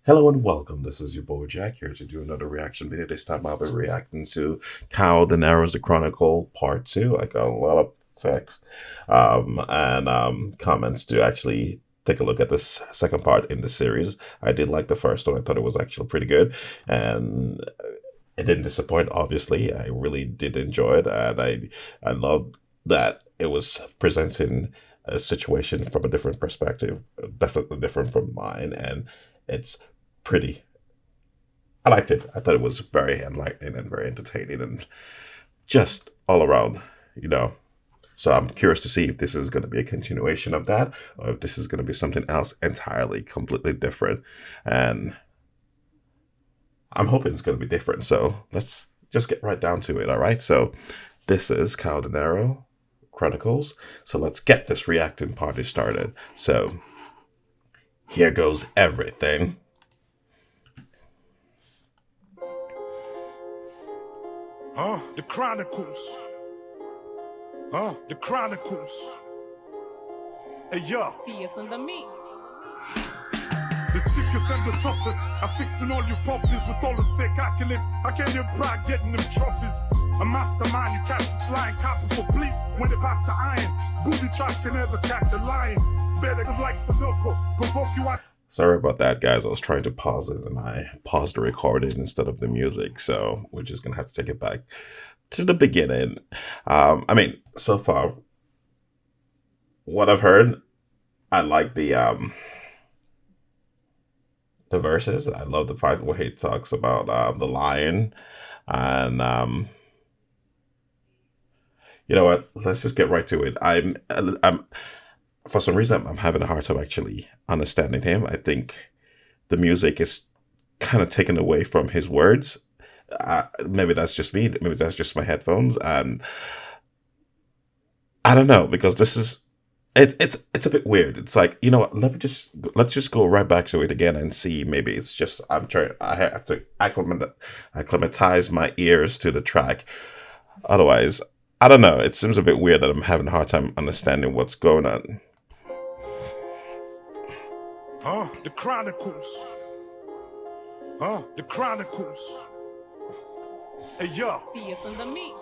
Hello and welcome. This is your boy Jack here to do another reaction video. This time I'll be reacting to KAO DENERO's The Chronicle Part 2. I got a lot of text and comments to actually take a look at this second part in the series. I did like the first one. I thought it was actually pretty good. And it didn't disappoint, obviously. I really did enjoy it. And I loved that it was presenting a situation from a different perspective, definitely different from mine. And it's pretty. I liked it. I thought it was very enlightening and very entertaining and just all around, you know. So I'm curious to see if this is going to be a continuation of that or if this is going to be something else entirely, completely different. And I'm hoping it's going to be different. So let's just get right down to it. All right. So this is KAO DENERO Chronicles. So let's get this reacting party started. So here goes everything. The Chronicles. The Chronicles. Hey, yo. Fierce in the mix. The sickest and the toughest. I'm fixing all you puppies with all the sick accolades. I can't hear brag getting them trophies. A mastermind, you catch this lion. Copper for police when they pass the iron. Booty traps can never catch a lion. Better like Sudoku. Provoke you out. Sorry about that, guys. I was trying to pause it and I paused the recording instead of the music. So we're just going to have to take it back to the beginning. So far, what I've heard, I like the verses. I love the part where he talks about the lion. And you know what? Let's just get right to it. I'm for some reason, I'm having a hard time actually understanding him. I think the music is kind of taken away from his words. Maybe that's just me. Maybe that's just my headphones. I don't know because this is it's a bit weird. It's like, you know what? Let's just go right back to it again and see. Maybe it's just I have to acclimatize my ears to the track. Otherwise, I don't know. It seems a bit weird that I'm having a hard time understanding what's going on. The Chronicles. The Chronicles. Hey, yo. Fierce in the mix.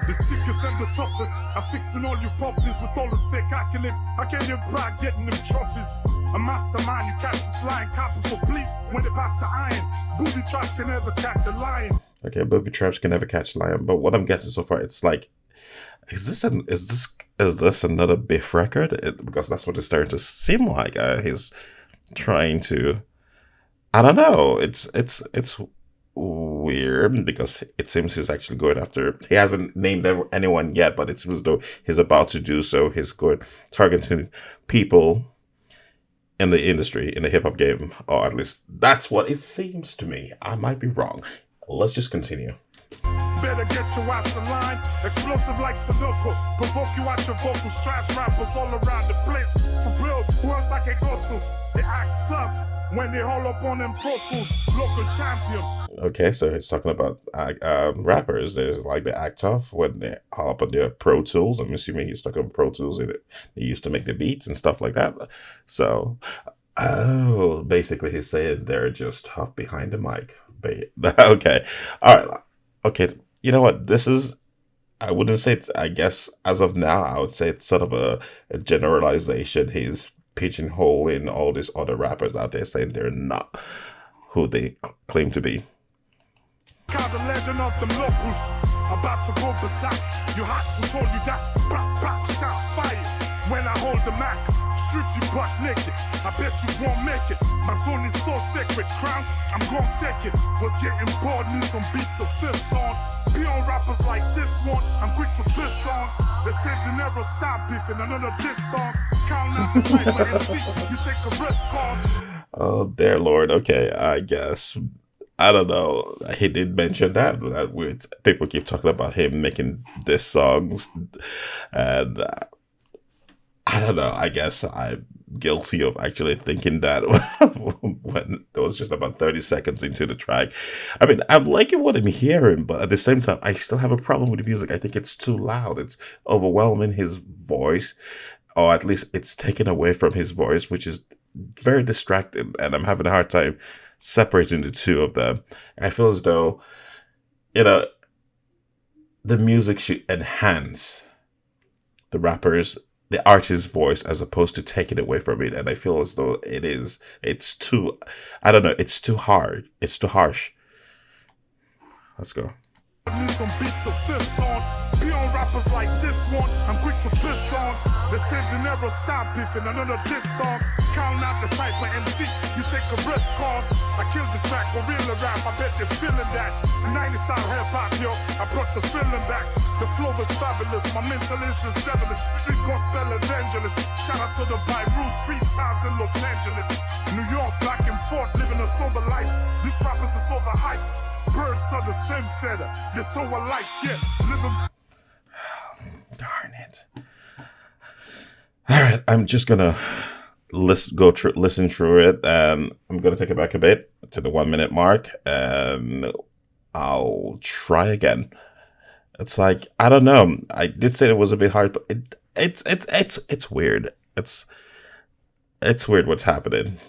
The sickest and the toughest. I'm fixing all you puppies with all the sick accolades. I can't hear brag getting them trophies. A mastermind, you catch this lion. Copper for police when they pass the iron. Booty traps can never catch a lion. Okay, booby traps can never catch a lion. But what I'm getting so far, it's like, is this another Biff record? Because that's what it's starting to seem like. He's trying to. I don't know. It's weird because it seems he's actually going after. He hasn't named anyone yet, but it seems as though he's about to do so. He's going targeting people in the industry, in the hip hop game, or at least that's what it seems to me. I might be wrong. Let's just continue. Better get your ass in line. Explosive like Sudoku. Provoke you out your vocals. Trash rappers all around the place. For real, who else I can go to? They act tough when they haul up on them Pro Tools. Local champion. Okay, so he's talking about rappers. There's like the act tough when they haul up on their Pro Tools. I'm assuming he's talking about Pro Tools. They used to make the beats and stuff like that. So, oh, basically he's saying they're just tough behind the mic. Okay, all right. Okay, you know what? This is, I wouldn't say it's, I guess, as of now, I would say it's sort of a generalization. He's pigeonholing all these other rappers out there saying they're not who they claim to be. Call the legend of them locals. About to go berserk. You hot, who told you that? Pop, pop, shots fired. When I hold the Mac, strip you butt naked. I bet you won't make it. My zone is so sacred. Crown, I'm gonna take it. Was getting bored, need some beef to fist on. Be on rappers like this one, I'm quick to piss on. They said they never stop beefing, another diss song. Count out the type of MC, you take a risk on. Oh, dear Lord. Okay, I guess. I don't know. He did mention that people keep talking about him making diss songs, and I don't know. I guess I'm guilty of actually thinking that when it was just about 30 seconds into the track. I mean, I'm liking what I'm hearing, but at the same time, I still have a problem with the music. I think it's too loud. It's overwhelming his voice, or at least it's taken away from his voice, which is very distracted, and I'm having a hard time separating the two of them. I feel as though, you know, the music should enhance the rappers, the artist's voice, as opposed to taking away from it. And I feel as though it's too, I don't know, it's too hard. It's too harsh. Let's go. Need some beef to fist on. Be on rappers like this one, I'm quick to piss on. They said they never stop beefing, another diss song. Count out the type of MC you take a risk on. I killed the track for real rap, I bet they're feeling that. 90 style hip hop, yo, I brought the feeling back. The flow is fabulous, my mental is just devilish. Street gospel evangelist, shout out to the Beirut street ties in Los Angeles. New York, back and forth, living a sober life. These rappers is overhyped. Birds are the same feather, they're so alike, yeah. Live them. Darn it. All right, I'm just gonna listen through it, and I'm gonna take it back a bit to the 1 minute mark, and I'll try again. It's like, I don't know. I did say it was a bit hard, but it's weird. It's weird what's happening.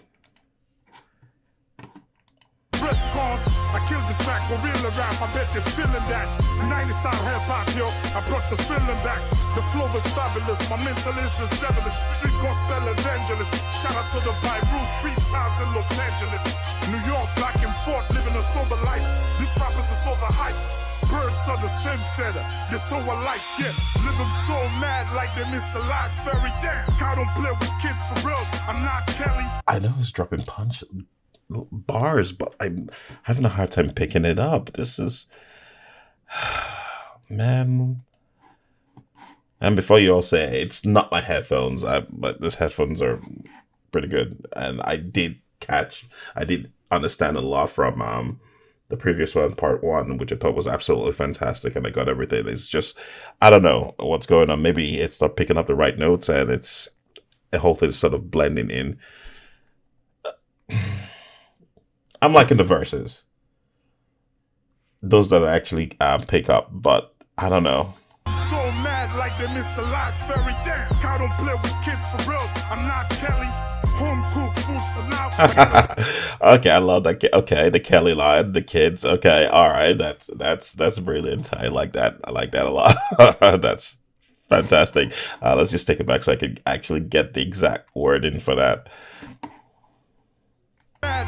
Risk on. I killed the track for real rap, I bet they're feeling that. 90 style hip hop, yo, I brought the feeling back. The flow is fabulous, my mental is just devilish. Street gospel evangelist, shout out to the Beirut street ties in Los Angeles. New York, back and forth, living a sober life. These rappers are overhyped. Birds are the same feather, they're so alike, yeah. Live them so mad like they missed the last fairy. Damn, I don't play with kids for real, I'm not Kelly. I know he's dropping punch bars, but I'm having a hard time picking it up. This is, man. And before you all say it's not my headphones, but these headphones are pretty good, and I did understand a lot from the previous one, part one, which I thought was absolutely fantastic, and I got everything. It's just, I don't know what's going on. Maybe it's not picking up the right notes, and it's the whole thing is sort of blending in. I'm liking the verses, those that I actually pick up, but I don't know. So mad like they missed the last fairy. Damn, I don't play with kids for real. I'm not Kelly. Home cooked food, so now. Okay, I love that. Okay, the Kelly line, the kids. Okay, all right, that's brilliant. I like that. I like that a lot. That's fantastic. Let's just take it back so I can actually get the exact wording for that.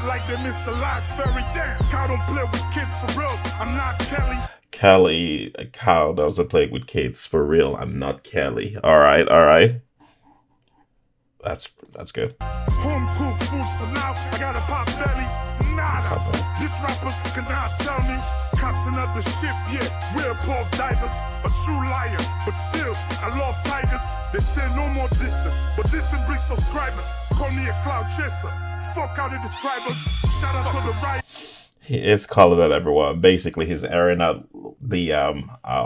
Like they missed the last fairy. Damn, I don't play with kids for real. I'm not Kelly. Kelly, a cow doesn't play with kids for real. I'm not Kelly. All right, all right. That's good. Home cooked food, so now I got a pop belly. Nada. These rappers cannot tell me. Captain of the ship, yeah. We're both divers, a true liar, but still I love tigers. They say no more dissing, but dissing brings subscribers. Call me a cloud chaser. Fuck out the describers. Shout out to the right. He is calling out everyone. Basically, he's airing out the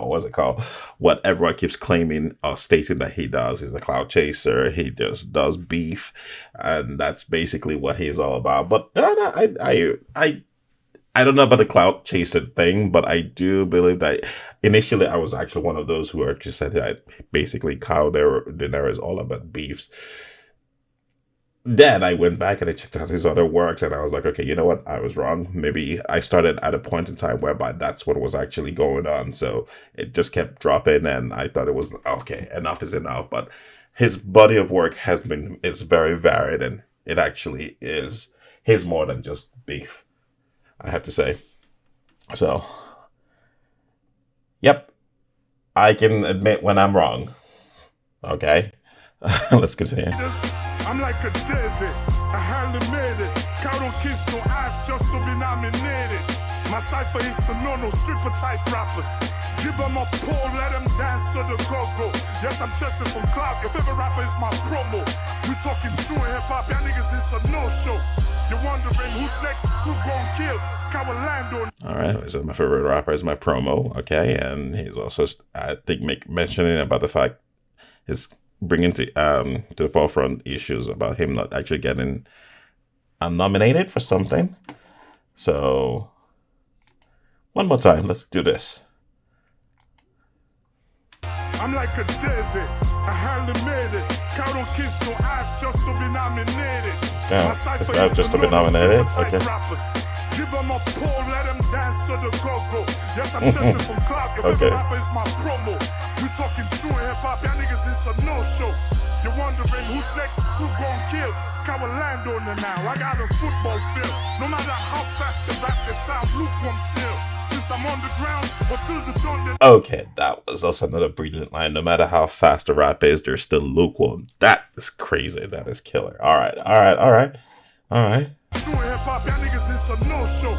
what's it called? What everyone keeps claiming or stating that he does. He's a cloud chaser. He just does beef, and that's basically what he's all about. But I don't know about the cloud chaser thing, but I do believe that initially I was actually one of those who actually said that basically KAO DENERO is all about beefs. Then I went back and I checked out his other works, and I was like, okay, you know what? I was wrong. Maybe I started at a point in time whereby that's what was actually going on. So it just kept dropping, and I thought it was, okay, enough is enough. But his body of work is very varied, and it actually is, he's more than just beef, I have to say. So, yep, I can admit when I'm wrong. Okay, let's continue. I'm like a David, I hardly made it. Count on kids, no ass just to be nominated. My cipher is a no stripper type rappers. Give them a pole, let them dance to the go-go. Yes, I'm chasing from cloud, your favorite rapper is my promo. We talking true hip-hop, y'all niggas is a no-show. You're wondering who's next, who gon' kill? Cowalando. Alright, so my favorite rapper is my promo, okay, and he's also, I think, mentioning about the fact his bringing to the forefront issues about him not actually getting nominated for something. So one more time, let's do this. I'm like a David, I hardly made it. Count on kids, no ass just to be nominated. Yeah, My this cipher guy is just to be synonymous to nominated. type Okay. rappers. Give them a pole, let them dance to the go-go. Yes, I'm testing from cloud. Your favorite Okay. rapper is my promo. We talking true hip-hop, y'all niggas is a no-show. You're wondering who's next, who gon' kill. Coward landowner now, I got a football field. No matter how fast the rap, the sound lukewarm still. Since I'm on the ground, I feel the thunder. Okay, that was also another brilliant line. No matter how fast the rap is, they're still lukewarm. That is crazy. That is killer. All right, all right, all right, all right. True hip-hop, y'all niggas is a no-show.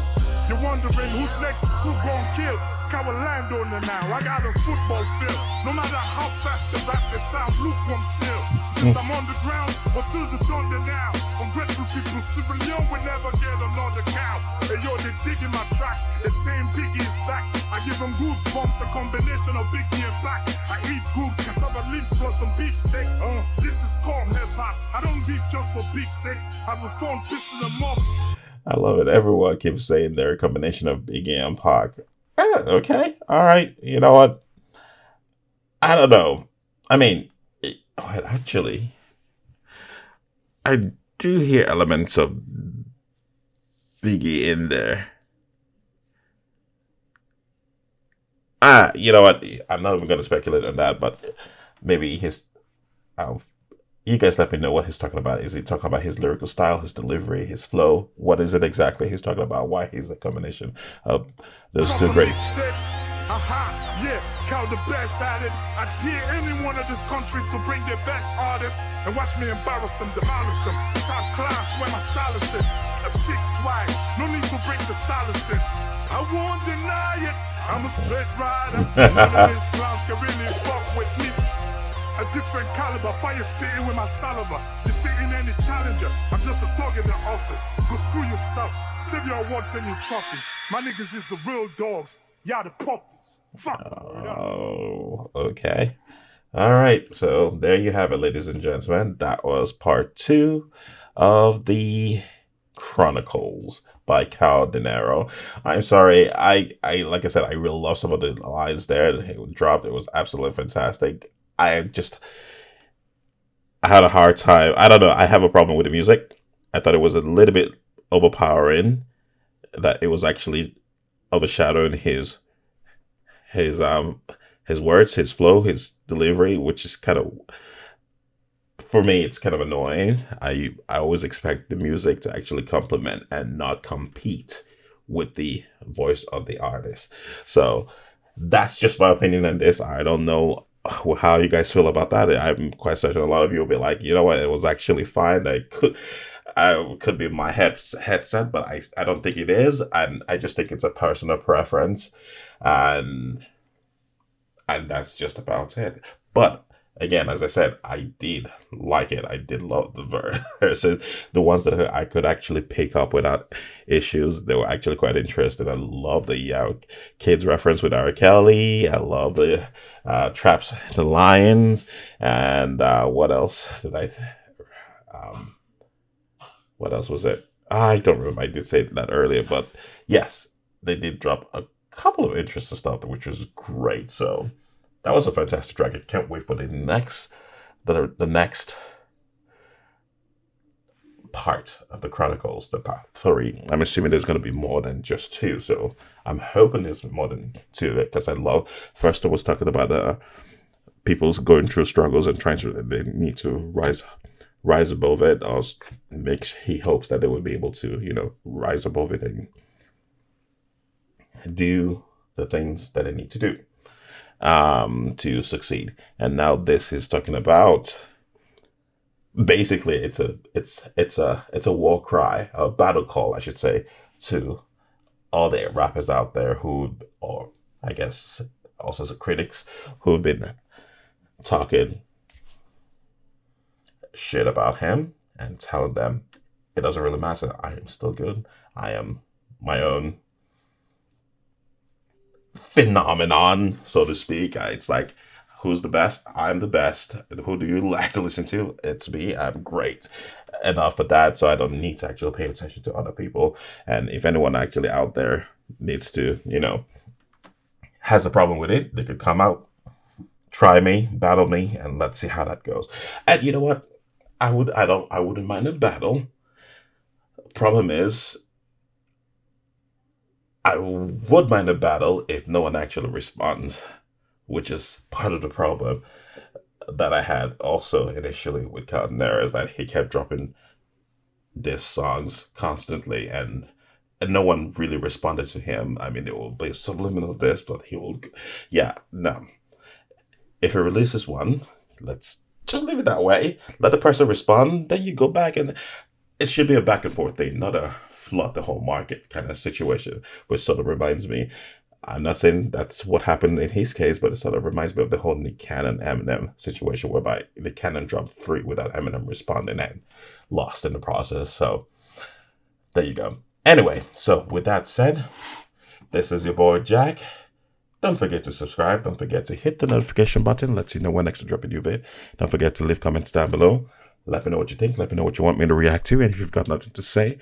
You're wondering who's next, who gon' kill. Coward landowner now, I got a football field. No matter how fast the rap, the sound lukewarm still. Since I'm on the ground, I feel the thunder now. Ungrateful people, Sierra Leone will never get another cow. Hey yo, they digging my tracks, the same Biggie is back. I give them goosebumps, a combination of Biggie and back. I eat good, cassava leaves plus some beef steak. This is called hip-hop. I don't beef just for beef's sake. Have a fun pissing them off. I love it. Everyone keeps saying they're a combination of Biggie and Pac. Okay, all right. You know what? I don't know. I mean, actually, I do hear elements of Biggie in there. You know what? I'm not even going to speculate on that, but maybe his. You guys let me know what he's talking about. Is he talking about his lyrical style, his delivery, his flow? What is it exactly he's talking about? Why he's a combination of those two greats? Yeah, count the best at it. I dare any one of these countries to bring their best artists and watch me embarrass them, demolish them. Top class where my style is in. A six swag, no need to bring the stylist in. I won't deny it. I'm a straight rider. None of these clowns can really fuck with me. A different caliber, fire spitting with my saliva. Defeating any challenger. I'm just a dog in the office. Go screw yourself. Save your awards and your trophies. My niggas is the real dogs. Y'all the puppies. Fuck. Oh, okay. All right. So there you have it, ladies and gentlemen. That was part 2 of the Chronicles by KAO DENERO. I'm sorry. I like I said, I really love some of the lines there that he dropped. It was absolutely fantastic. I had a hard time. I don't know. I have a problem with the music. I thought it was a little bit overpowering. That it was actually overshadowing his words, his flow, his delivery, which is kind of, for me, it's kind of annoying. I always expect the music to actually complement and not compete with the voice of the artist. So that's just my opinion on this. I don't know how you guys feel about that. I'm quite certain a lot of you will be like, you know what, it was actually fine. I could be my headset, but I don't think it is, and I just think it's a personal preference, and that's just about it. But again, as I said, I did like it. I did love the verses, the ones that I could actually pick up without issues. They were actually quite interesting. I love the kids reference with R. Kelly. I love the traps, the lions, and what else did I? What else was it? I don't remember. I did say that earlier, but yes, they did drop a couple of interesting stuff, which was great. So that was a fantastic track. I can't wait for the next part of the Chronicles, the part 3. I'm assuming there's going to be more than just 2, so I'm hoping there's more than 2, because I love. First, I was talking about people going through struggles and they need to rise above it, or he hopes that they will be able to, rise above it and do the things that they need to do to succeed. And now this is talking about, basically it's a war cry, a battle call, I should say, to all the rappers out there or I guess also the critics who've been talking shit about him and telling them it doesn't really matter. I am still good. I am my own phenomenon, so to speak. It's like, who's the best? I'm the best. Who do you like to listen to? It's me. I'm great. Enough of that, so I don't need to actually pay attention to other people. And if anyone actually out there needs to, has a problem with it, they could come out, try me, battle me, and let's see how that goes. And you know what? I wouldn't mind a battle, problem is, I would mind a battle if no one actually responds, which is part of the problem that I had also initially with KAO DENERO, is that he kept dropping diss songs constantly, and no one really responded to him. I mean, it will be subliminal this, but he will, yeah, no. If he releases one, let's just leave it that way. Let the person respond, then you go back, and it should be a back and forth thing, not a flood the whole market kind of situation, which sort of reminds me. I'm not saying that's what happened in his case, but it sort of reminds me of the whole Nick Cannon Eminem situation, whereby Nick Cannon dropped 3 without Eminem responding and lost in the process. So there you go. Anyway, so with that said, this is your boy Jack. Don't forget to subscribe. Don't forget to hit the notification button. Lets you know when next I drop a new vid. Don't forget to leave comments down below. Let me know what you think. Let me know what you want me to react to. And if you've got nothing to say,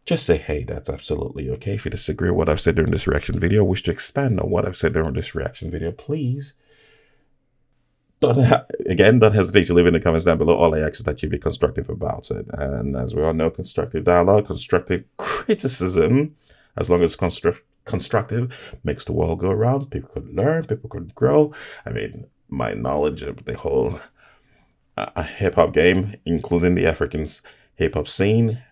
just say, hey, that's absolutely okay. If you disagree with what I've said during this reaction video, wish to expand on what I've said during this reaction video, please don't hesitate to leave in the comments down below. All I ask is that you be constructive about it. And as we all know, constructive dialogue, constructive criticism, as long as constructive, makes the world go around. People could learn, people could grow. I mean, my knowledge of the whole hip-hop game, including the African hip-hop scene,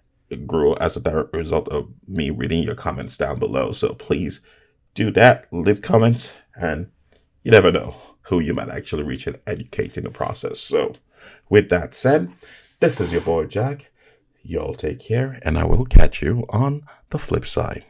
grew as a direct result of me reading your comments down below. So please do that, leave comments, and you never know who you might actually reach and educate in the process. So with that said, this is your boy Jack. Y'all take care, and I will catch you on the flip side.